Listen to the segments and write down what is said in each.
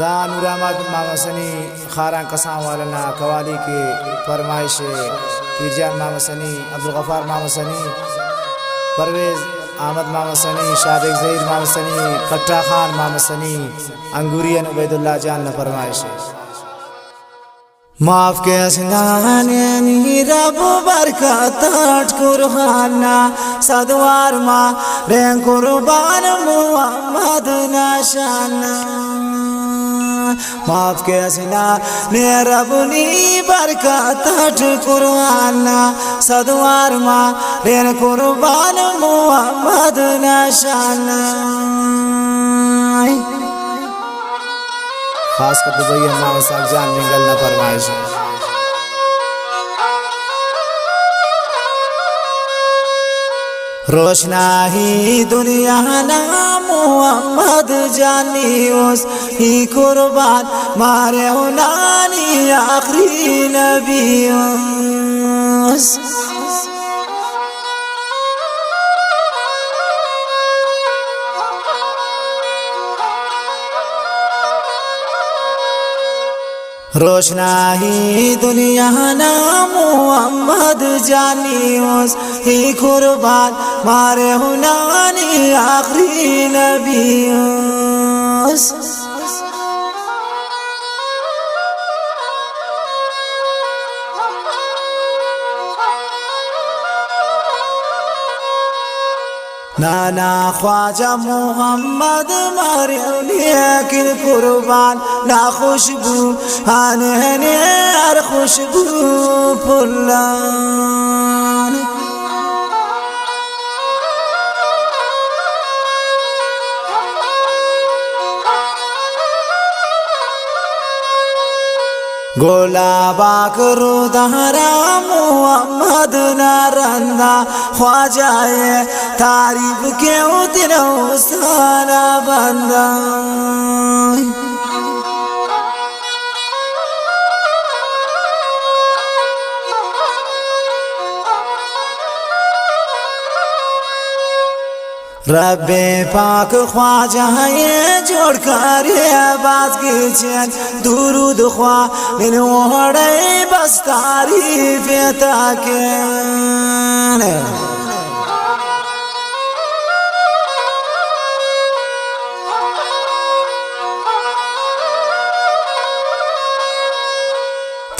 दा नूरामद मामा सनी खारा कसा वालना कवाली के फरमाइश पीरजान मामा सनी अब्दुल गफ्फार मामा सनी परवेज़ अहमद मामा सनी शादिक ज़हीर मामा सनी कट्टा खान मामा सनी अंगूरियन उबैदुल्लाह जान न फरमाइश माफ के असनानी रब बरकत कुरहाना सदवार मा रें कुर्बान मुहम्मद नशाना माफ के असना ने रबनी बरकत कुरहाना सदवार मा रें कुर्बान मुहम्मद नशाना खास कर दुबई मामा साहब जान निकल न फरमाइश रोशनाही दुनिया ना मोहम्मद जानी उस ही कुर्बान मारे नानी आखिरी नबी रोशनाही दुनिया ना मोहम्मद जानी उस ही कुर्बान मारे नानी आखिरी नबी नाना ख्वाजा मोहम्मद मारे लेकिन कुर्बान ना खुशबू आने हर खुशबू फुलान गोलाबा करो दहरा मोहम्मद नारंदा ख्वाजाए तारीफ क्यों तिनो सारा बंदा रब्बे पाक ख्वाजाए जोड़ कर बात की चैन दुरूद ख्वा इन ओढ़े बस तारीफ ताके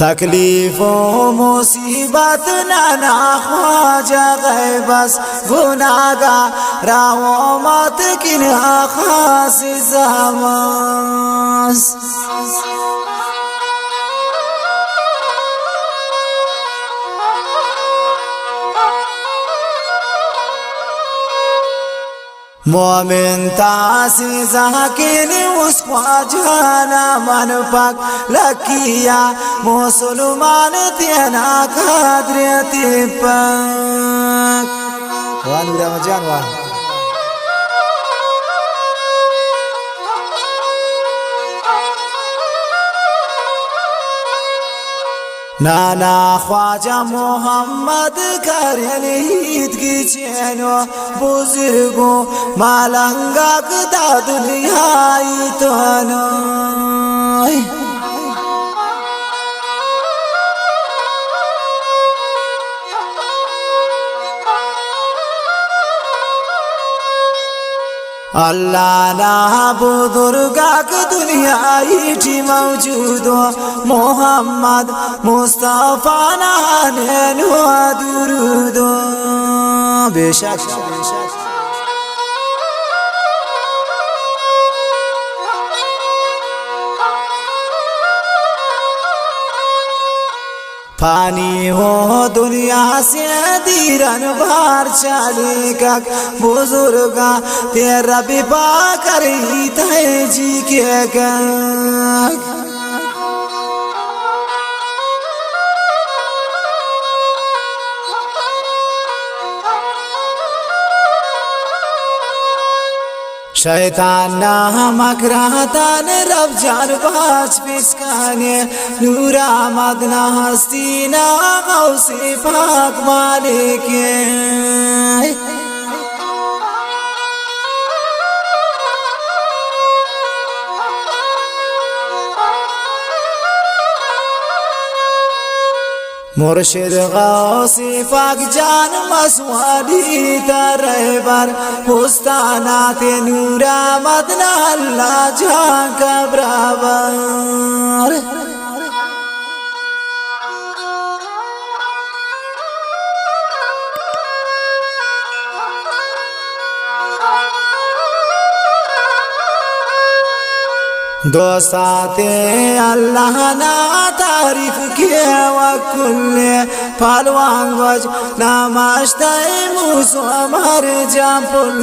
तकलीफों मुसीबत नाना ख्वाजा गए बस गुनागा राहो मत किन खास ज़मास मोमिन तासी जाकिन उस ख्वाजाना मन पक लकिया मुसलमान तेना कादरियती पक वाह नूरा मजान वाह नाना ख्वाजा मोहम्मद करें ईद की चैनो बुजुर्गों मालंगा कदा दुनिया तो अल्लाह ना बुजुर्गा के दुनिया ही मौजूद हो मोहम्मद मुस्तफा ना दुरूद बेशक पानी हो दुनिया से दीरन बार चाले का बुजुर्गा तेरा विपा करी थे जी के का शैतान नामक रातान रब जान बाज पिसकाने नूरा मदना हस्तीना गौसे पाक मालिक मुर्शिद गौसी पाक जान मसवादी तरहबर हुस्तानात नूरा मदना अल्लाह जहां का बराबर। दोस्ताते अल्लाह ना तारीफ किए वकुल पहलवान वज नमस्ते मुसो मर जापुल।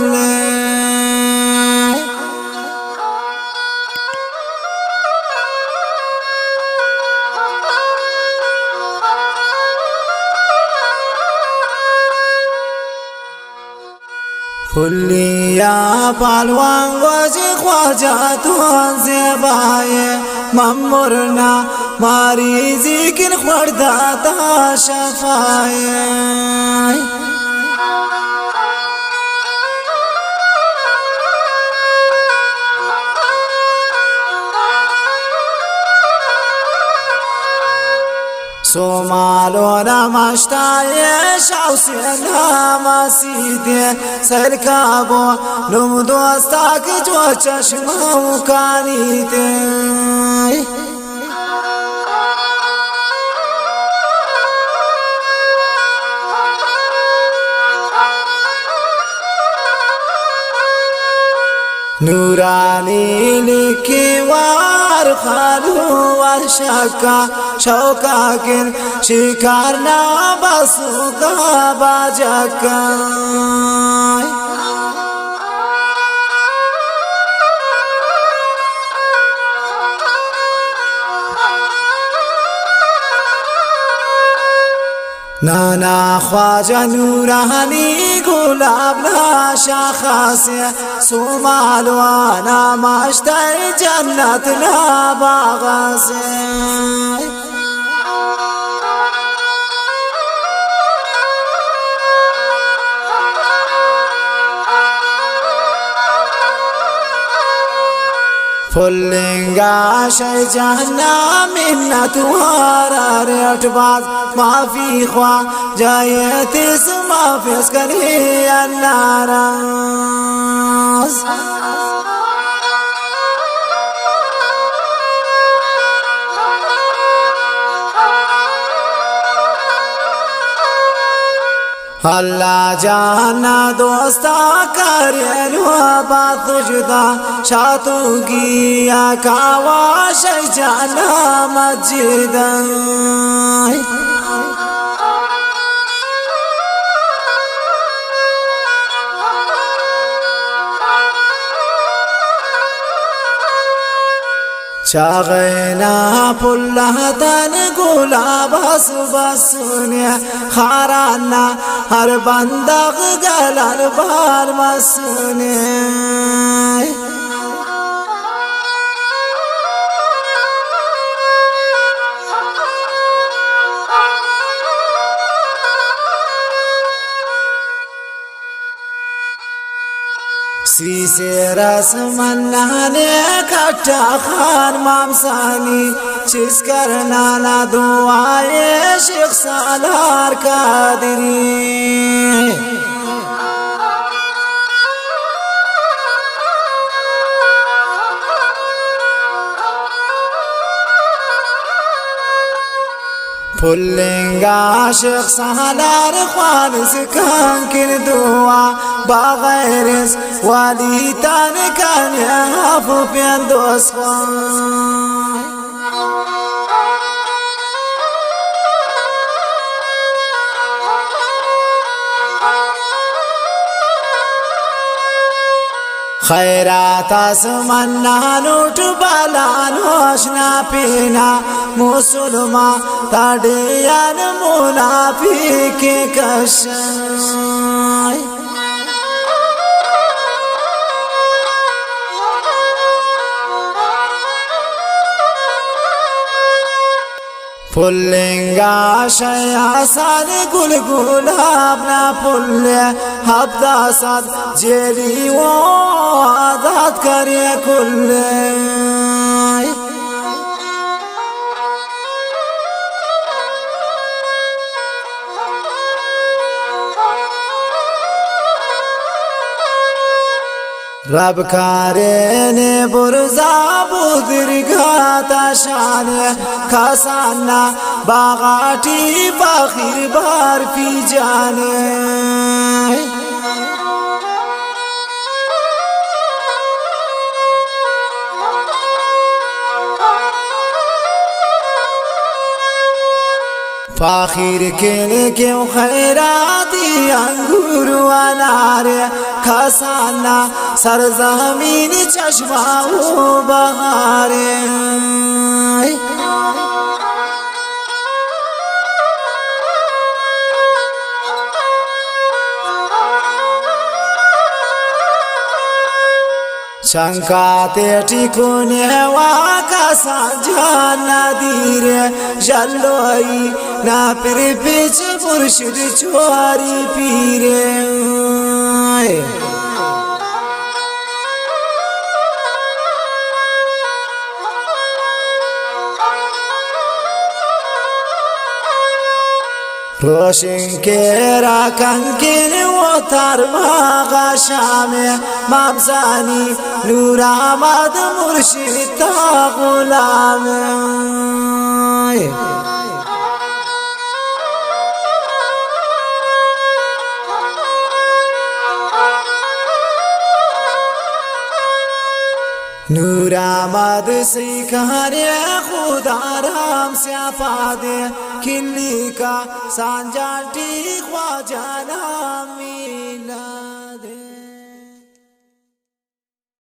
फुलिया पहलवान वज ख्वाजा तुन से बाये ममुरना मारी जिकिन खुर्दा ता शफाए। सोमालो नमस्ताये शाउसिया मसीदे सरकाबो नुम दोस्ता के जो चश्मा कानीते। नूरानी लिखी वार खालू वार शक्का शौका किन शिकार ना बसुका बाजका। नाना ख्वाजा नूरानी गुलाब ना शाखा से सुमालवाना मश्तई जन्नत ना बागा से। फुल्लिंगा शय जहन्ना मिन्ना तुम्हारा रेट बाज माफी ख्वा जाये तिस माफिस करी अन्नाराज। अल्लाह जाना दोस्ता करे बात जुदा शातू किया कावा शय जाना मस्जिद। चागना पुल्लातन गुलाब बसुने खाराना हर बंदग गलर बार मसुने। शीशे रस मन्नाने खट्टा खान मामसानी चिस करना ना दुआए शेख सालार कादरी। फुल्लिंगा शेख सालार ख्वालिस कांकिन दुआ बगैरिस वाली तान कान हाफु प्यान दोस्त। खैरात आसमन्ना नूट बालान होशना पीना मुसलमा ताड़ियान मुनाफिक कशाय। फुल्लिंगा शयासान गुल गुलाब ना फुल्ले हब्दा साद जेली वो आजाद करे कुल्ले। रब कारेने बुरजा बुजुर्गाता शाने खसाना बागाटी बाखिर बार पी जाने फाखिर के क्यों खैराती अंगूर अनारे खसाना सरजमीन चश्मा बहारे शंकाते टिकुने वाका सांझाना धीरे जल्लोई ना फिर पीछ मुर्शिद चोरी पीरे रोशन के राकन के वो तार मागा शामे मामसानी नूर आमद मुर्शिद ता गुलाम नूर आमद सिखारे खुदा राम से आपा दे खिल्ली का सांझा टी ख्वाजा नामी